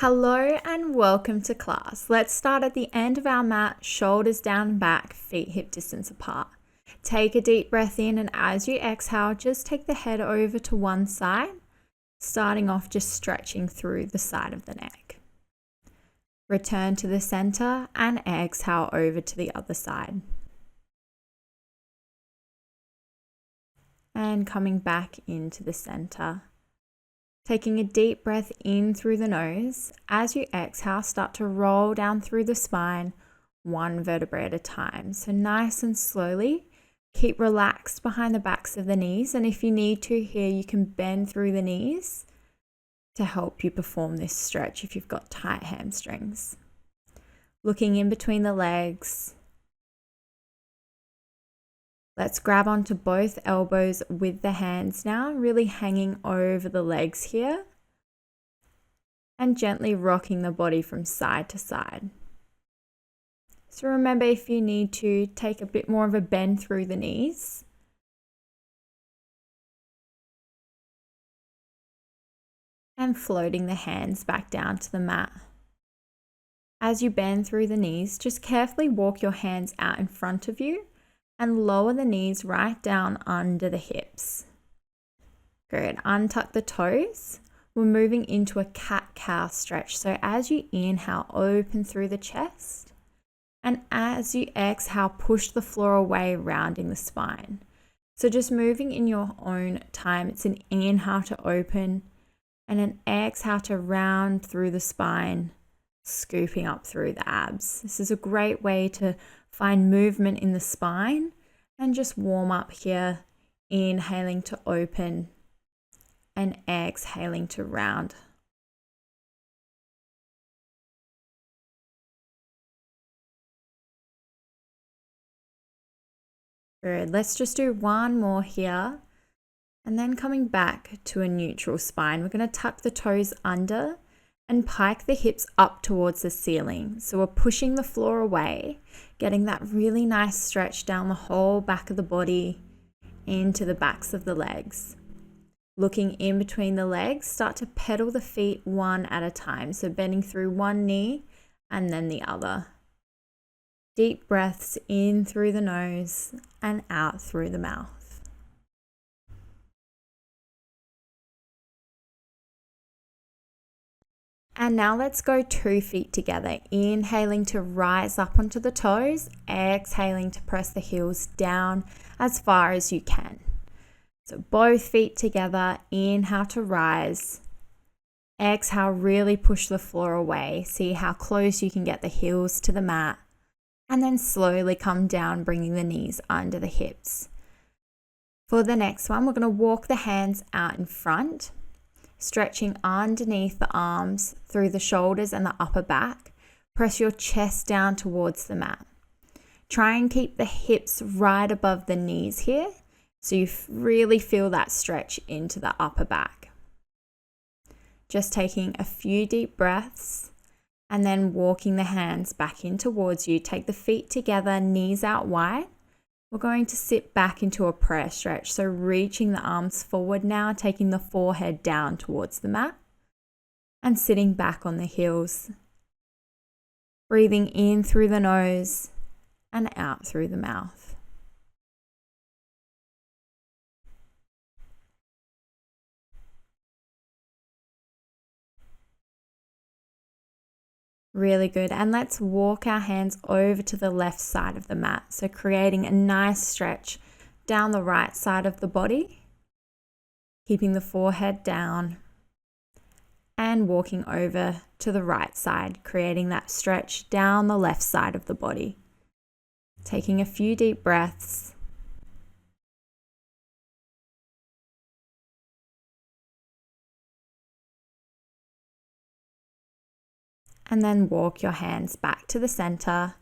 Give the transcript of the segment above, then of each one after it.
Hello and welcome to class. Let's start at the end of our mat, shoulders down and back, feet hip distance apart. Take a deep breath in, and as you exhale, just take the head over to one side, starting off just stretching through the side of the neck. Return to the center and exhale over to the other side. And coming back into the center. Taking a deep breath in through the nose. As you exhale, start to roll down through the spine, one vertebrae at a time. So nice and slowly, keep relaxed behind the backs of the knees. And if you need to here, you can bend through the knees to help you perform this stretch if you've got tight hamstrings. Looking in between the legs. Let's grab onto both elbows with the hands now, really hanging over the legs here and gently rocking the body from side to side. So remember, if you need to, take a bit more of a bend through the knees. And floating the hands back down to the mat. As you bend through the knees, just carefully walk your hands out in front of you and lower the knees right down under the hips. Good. Untuck the toes. We're moving into a cat-cow stretch. So as you inhale, open through the chest. And as you exhale, push the floor away, rounding the spine. So just moving in your own time. It's an inhale to open and an exhale to round through the spine, scooping up through the abs. This is a great way to find movement in the spine and just warm up here, inhaling to open and exhaling to round. Good. Let's just do one more here. And then coming back to a neutral spine, we're going to tuck the toes under and pike the hips up towards the ceiling. So we're pushing the floor away, getting that really nice stretch down the whole back of the body into the backs of the legs. Looking in between the legs, start to pedal the feet one at a time. So bending through one knee and then the other. Deep breaths in through the nose and out through the mouth. And now let's go 2 feet together. Inhaling to rise up onto the toes, exhaling to press the heels down as far as you can. So both feet together, inhale to rise. Exhale, really push the floor away. See how close you can get the heels to the mat. And then slowly come down, bringing the knees under the hips. For the next one, we're going to walk the hands out in front, stretching underneath the arms, through the shoulders and the upper back. Press your chest down towards the mat. Try and keep the hips right above the knees here, so you really feel that stretch into the upper back. Just taking a few deep breaths and then walking the hands back in towards you. Take the feet together, knees out wide. We're going to sit back into a prayer stretch. So reaching the arms forward now, taking the forehead down towards the mat and sitting back on the heels. Breathing in through the nose and out through the mouth. Really good. And let's walk our hands over to the left side of the mat. So creating a nice stretch down the right side of the body, keeping the forehead down and walking over to the right side, creating that stretch down the left side of the body. Taking a few deep breaths. And then walk your hands back to the center.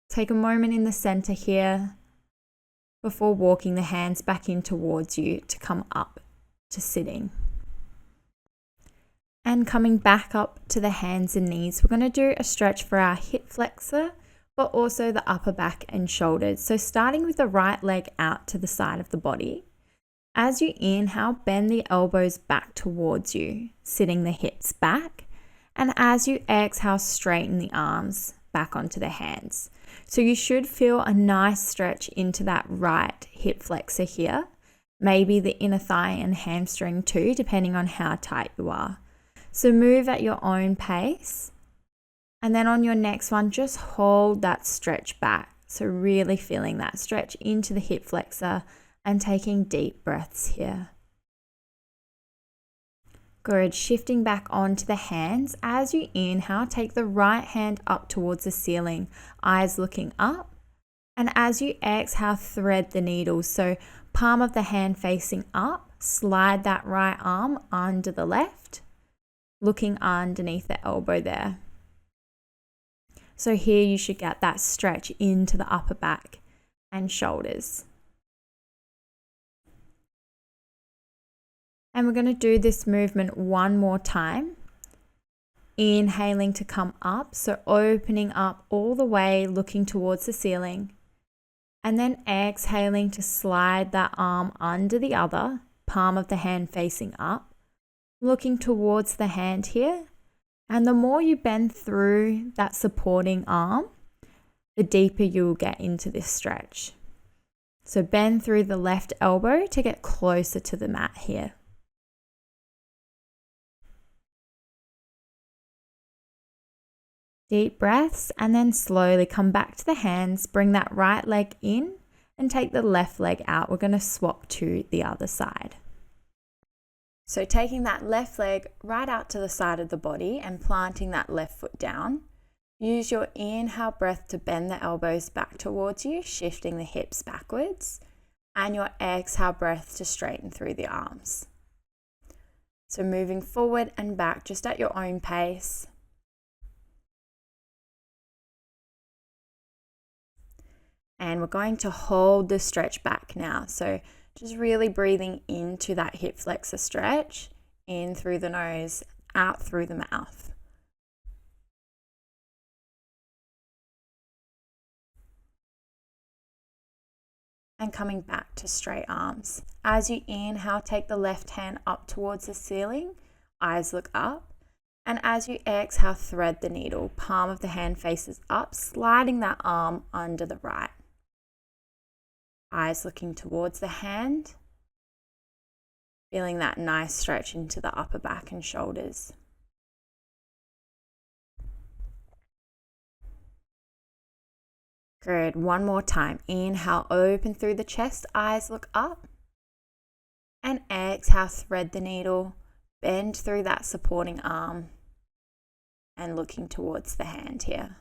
Take a moment in the center here before walking the hands back in towards you to come up to sitting. And coming back up to the hands and knees, we're going to do a stretch for our hip flexor, but also the upper back and shoulders. So starting with the right leg out to the side of the body, As you inhale, bend the elbows back towards you, sitting the hips back. And as you exhale, straighten the arms back onto the hands. So you should feel a nice stretch into that right hip flexor here. Maybe the inner thigh and hamstring too, depending on how tight you are. So move at your own pace. And then on your next one, just hold that stretch back. So really feeling that stretch into the hip flexor and taking deep breaths here. Good. Shifting back onto the hands. As you inhale, take the right hand up towards the ceiling, eyes looking up. And as you exhale, thread the needle. So palm of the hand facing up, slide that right arm under the left, looking underneath the elbow there. So here you should get that stretch into the upper back and shoulders. And we're going to do this movement one more time. Inhaling to come up, so opening up all the way, looking towards the ceiling. And then exhaling to slide that arm under the other, palm of the hand facing up, looking towards the hand here. And the more you bend through that supporting arm, the deeper you will get into this stretch. So bend through the left elbow to get closer to the mat here. Deep breaths, and then slowly come back to the hands, bring that right leg in and take the left leg out. We're going to swap to the other side. So taking that left leg right out to the side of the body and planting that left foot down. Use your inhale breath to bend the elbows back towards you, shifting the hips backwards, and your exhale breath to straighten through the arms. So moving forward and back just at your own pace. And we're going to hold the stretch back now. So just really breathing into that hip flexor stretch, in through the nose, out through the mouth. And coming back to straight arms. As you inhale, take the left hand up towards the ceiling, eyes look up. And as you exhale, thread the needle, palm of the hand faces up, sliding that arm under the right. Eyes looking towards the hand, feeling that nice stretch into the upper back and shoulders. Good. One more time. Inhale, open through the chest, eyes look up. And exhale, thread the needle, bend through that supporting arm and looking towards the hand here.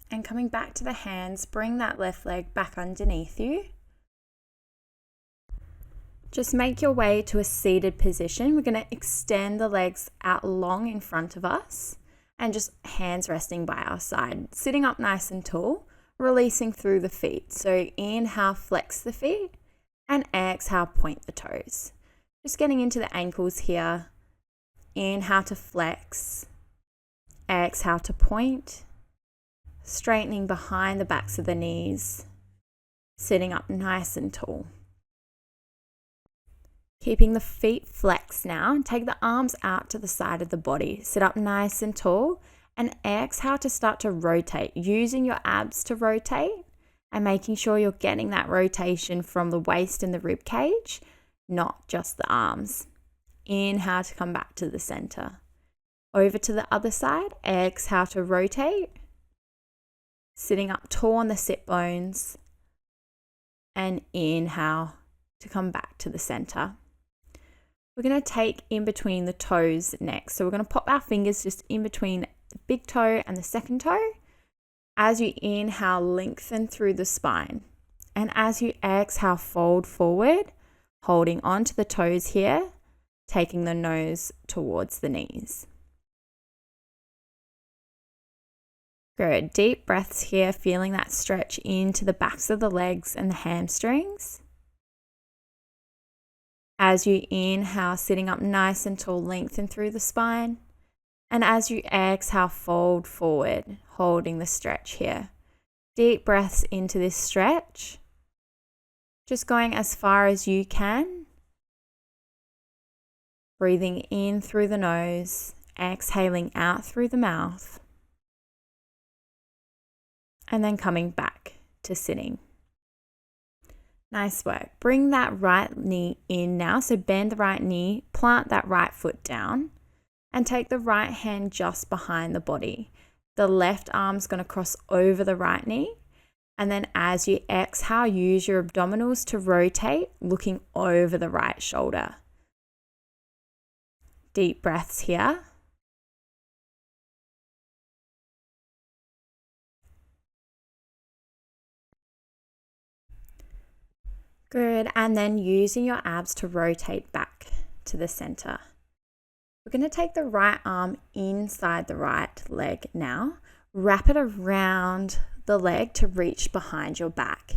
And coming back to the hands, bring that left leg back underneath you. Just make your way to a seated position. We're going to extend the legs out long in front of us and just hands resting by our side. Sitting up nice and tall, releasing through the feet. So inhale, flex the feet, and exhale, point the toes. Just getting into the ankles here. Inhale to flex, exhale to point. Straightening behind the backs of the knees, sitting up nice and tall. Keeping the feet flexed now, take the arms out to the side of the body. Sit up nice and tall and exhale to start to rotate, using your abs to rotate and making sure you're getting that rotation from the waist and the rib cage, not just the arms. Inhale to come back to the center. Over to the other side, exhale to rotate. Sitting up tall on the sit bones, and inhale to come back to the center. We're going to take in between the toes next. So we're going to pop our fingers just in between the big toe and the second toe. As you inhale, lengthen through the spine. And as you exhale, fold forward, holding onto the toes here, taking the nose towards the knees. Good. Deep breaths here, feeling that stretch into the backs of the legs and the hamstrings. As you inhale, sitting up nice and tall, lengthen through the spine. And as you exhale, fold forward, holding the stretch here. Deep breaths into this stretch. Just going as far as you can. Breathing in through the nose, exhaling out through the mouth. And then coming back to sitting. Nice work. Bring that right knee in now. So bend the right knee, plant that right foot down, and take the right hand just behind the body. The left arm's going to cross over the right knee. And then as you exhale, use your abdominals to rotate, looking over the right shoulder. Deep breaths here. Good. And then using your abs to rotate back to the center. We're going to take the right arm inside the right leg now. Wrap it around the leg to reach behind your back.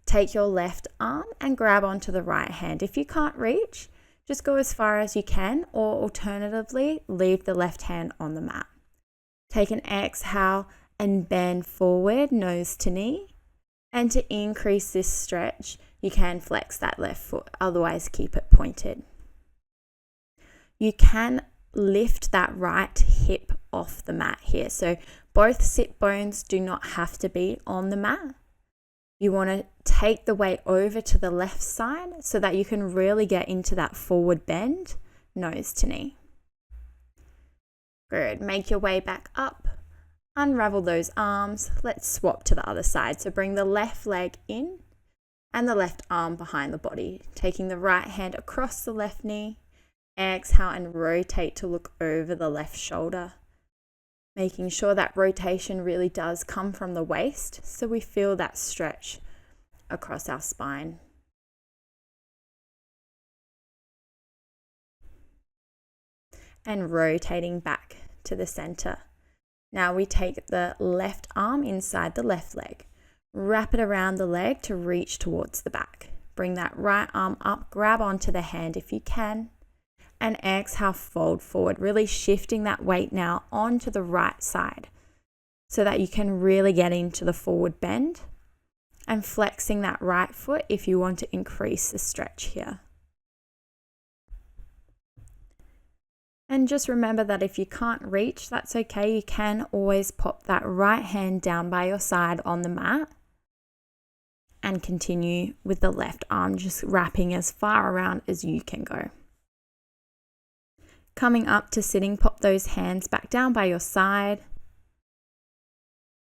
Take your left arm and grab onto the right hand. If you can't reach, just go as far as you can, or alternatively, leave the left hand on the mat. Take an exhale and bend forward, nose to knee. And to increase this stretch, you can flex that left foot, otherwise keep it pointed. You can lift that right hip off the mat here. So both sit bones do not have to be on the mat. You want to take the weight over to the left side so that you can really get into that forward bend, nose to knee. Good. Make your way back up. Unravel those arms. Let's swap to the other side. So bring the left leg in and the left arm behind the body. Taking the right hand across the left knee. Exhale and rotate to look over the left shoulder. Making sure that rotation really does come from the waist so we feel that stretch across our spine. And rotating back to the center. Now we take the left arm inside the left leg. Wrap it around the leg to reach towards the back. Bring that right arm up, grab onto the hand if you can. And exhale, fold forward, really shifting that weight now onto the right side so that you can really get into the forward bend and flexing that right foot if you want to increase the stretch here. And just remember that if you can't reach, that's okay. You can always pop that right hand down by your side on the mat and continue with the left arm, just wrapping as far around as you can go. Coming up to sitting, pop those hands back down by your side.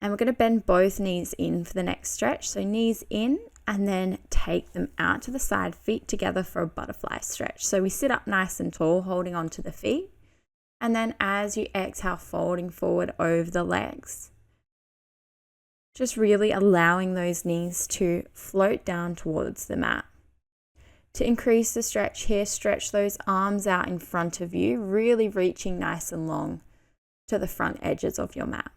And we're going to bend both knees in for the next stretch. So knees in and then take them out to the side, feet together for a butterfly stretch. So we sit up nice and tall, holding onto the feet. And then as you exhale, folding forward over the legs. Just really allowing those knees to float down towards the mat. To increase the stretch here, stretch those arms out in front of you, really reaching nice and long to the front edges of your mat.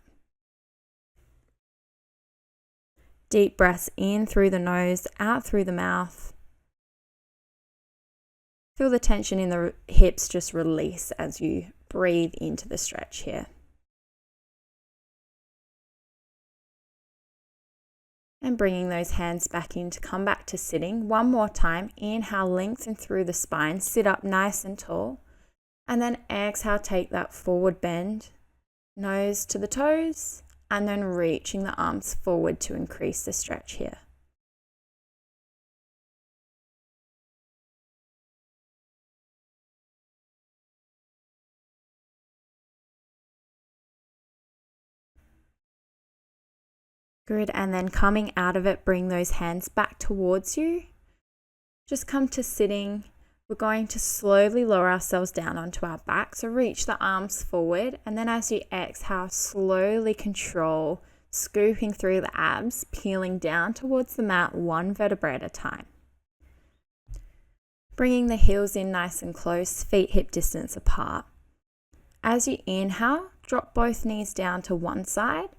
Deep breaths in through the nose, out through the mouth. Feel the tension in the hips just release as you breathe into the stretch here. And bringing those hands back in to come back to sitting. One more time. Inhale, lengthen through the spine. Sit up nice and tall. And then exhale, take that forward bend. Nose to the toes. And then reaching the arms forward to increase the stretch here. Good, and then coming out of it, bring those hands back towards you. Just come to sitting. We're going to slowly lower ourselves down onto our back. So reach the arms forward, and then as you exhale, slowly control, scooping through the abs, peeling down towards the mat, one vertebrae at a time. Bringing the heels in nice and close, feet hip distance apart. As you inhale, drop both knees down to one side.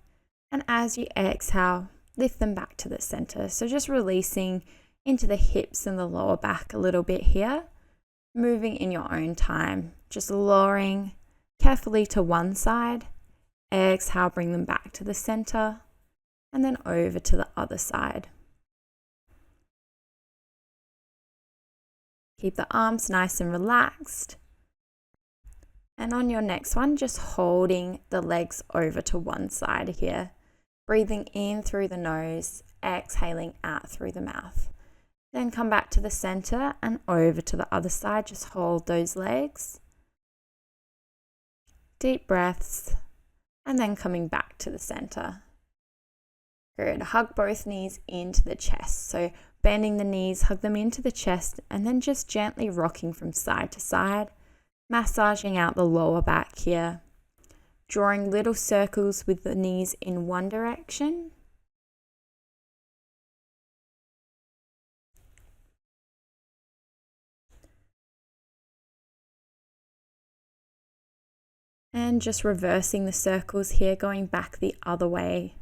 And as you exhale, lift them back to the center. So just releasing into the hips and the lower back a little bit here. Moving in your own time. Just lowering carefully to one side. Exhale, bring them back to the center and then over to the other side. Keep the arms nice and relaxed. And on your next one, just holding the legs over to one side here. Breathing in through the nose, exhaling out through the mouth. Then come back to the center and over to the other side. Just hold those legs. Deep breaths. And then coming back to the center. Good. Hug both knees into the chest. So bending the knees, hug them into the chest, and then just gently rocking from side to side, massaging out the lower back here. Drawing little circles with the knees in one direction. And just reversing the circles here, going back the other way.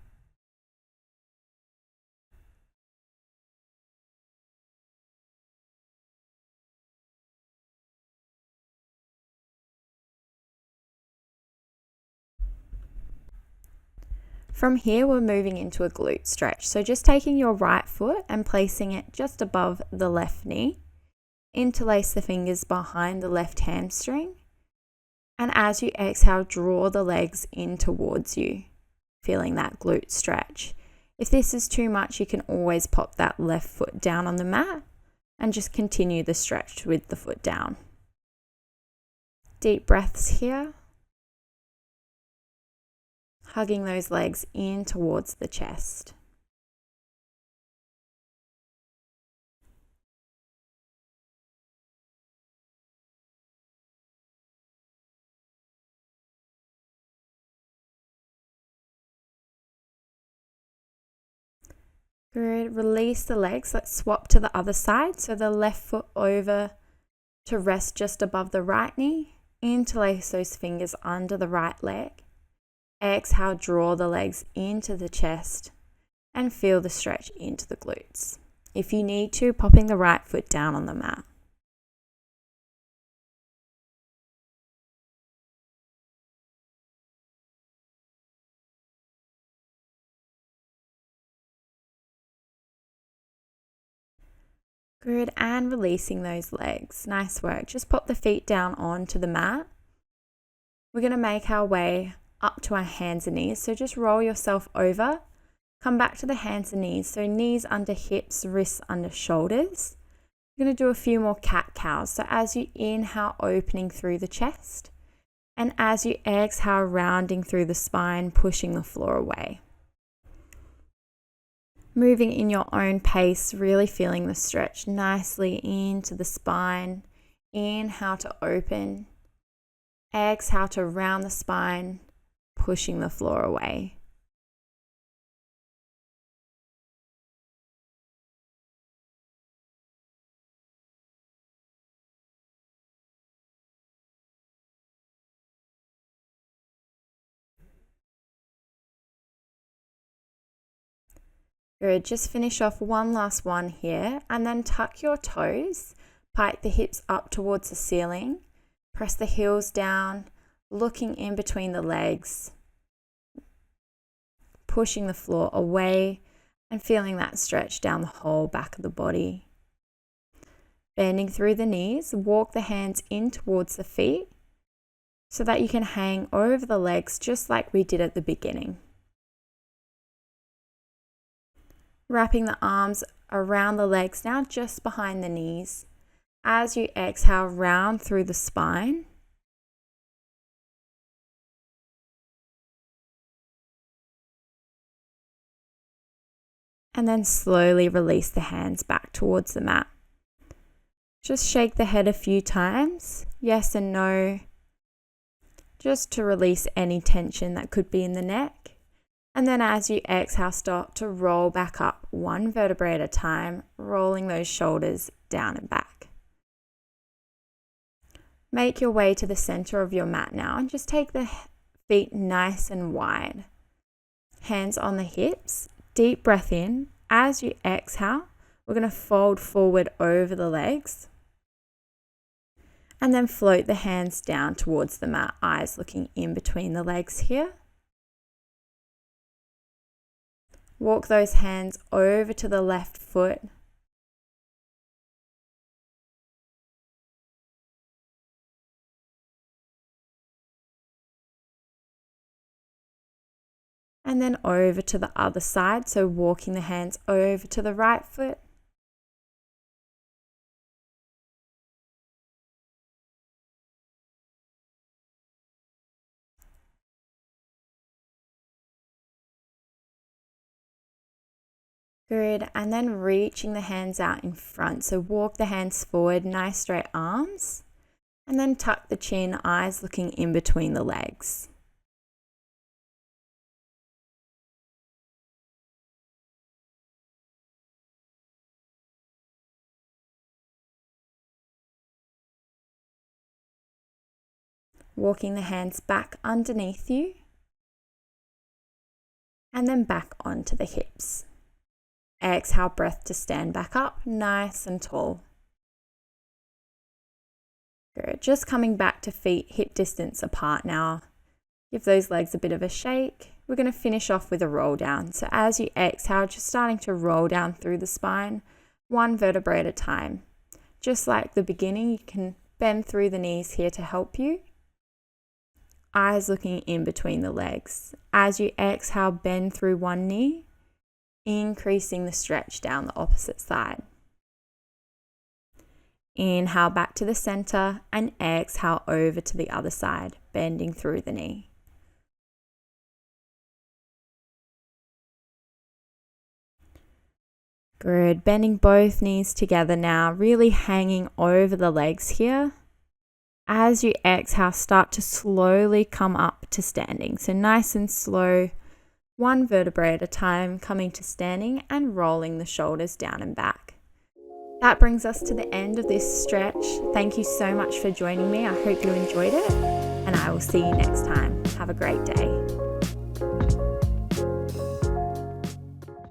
From here, we're moving into a glute stretch. So just taking your right foot and placing it just above the left knee. Interlace the fingers behind the left hamstring. And as you exhale, draw the legs in towards you, feeling that glute stretch. If this is too much, you can always pop that left foot down on the mat and just continue the stretch with the foot down. Deep breaths here. Hugging those legs in towards the chest. Good. Release the legs. Let's swap to the other side. So the left foot over to rest just above the right knee. Interlace those fingers under the right leg. Exhale, draw the legs into the chest and feel the stretch into the glutes. If you need to, popping the right foot down on the mat. Good, and releasing those legs. Nice work. Just pop the feet down onto the mat. We're going to make our way up to our hands and knees. So just roll yourself over. Come back to the hands and knees. So knees under hips, wrists under shoulders. You're going to do a few more cat-cows. So as you inhale, opening through the chest. And as you exhale, rounding through the spine, pushing the floor away. Moving in your own pace, really feeling the stretch nicely into the spine. Inhale to open. Exhale to round the spine, pushing the floor away. Good, just finish off one last one here and then tuck your toes, pike the hips up towards the ceiling, press the heels down, looking in between the legs, pushing the floor away and feeling that stretch down the whole back of the body. Bending through the knees, walk the hands in towards the feet so that you can hang over the legs just like we did at the beginning. Wrapping the arms around the legs now, just behind the knees. As you exhale, round through the spine. And then slowly release the hands back towards the mat. Just shake the head a few times, yes and no, just to release any tension that could be in the neck. And then as you exhale, start to roll back up one vertebrae at a time, rolling those shoulders down and back. Make your way to the center of your mat now and just take the feet nice and wide. Hands on the hips, deep breath in. As you exhale, we're going to fold forward over the legs. And then float the hands down towards the mat, eyes looking in between the legs here. Walk those hands over to the left foot. And then over to the other side, so walking the hands over to the right foot. Good, and then reaching the hands out in front. So walk the hands forward, nice straight arms, and then tuck the chin, eyes looking in between the legs. Walking the hands back underneath you, and then back onto the hips. Exhale, breath to stand back up, nice and tall. Good. Just coming back to feet hip distance apart now. Give those legs a bit of a shake. We're going to finish off with a roll down. So as you exhale, just starting to roll down through the spine, one vertebrae at a time. Just like the beginning, you can bend through the knees here to help you. Eyes looking in between the legs. As you exhale, bend through one knee, increasing the stretch down the opposite side. Inhale back to the center and exhale over to the other side, bending through the knee. Good, bending both knees together now, really hanging over the legs here. As you exhale, start to slowly come up to standing. So nice and slow, one vertebrae at a time, coming to standing and rolling the shoulders down and back. That brings us to the end of this stretch. Thank you so much for joining me. I hope you enjoyed it, and I will see you next time. Have a great day.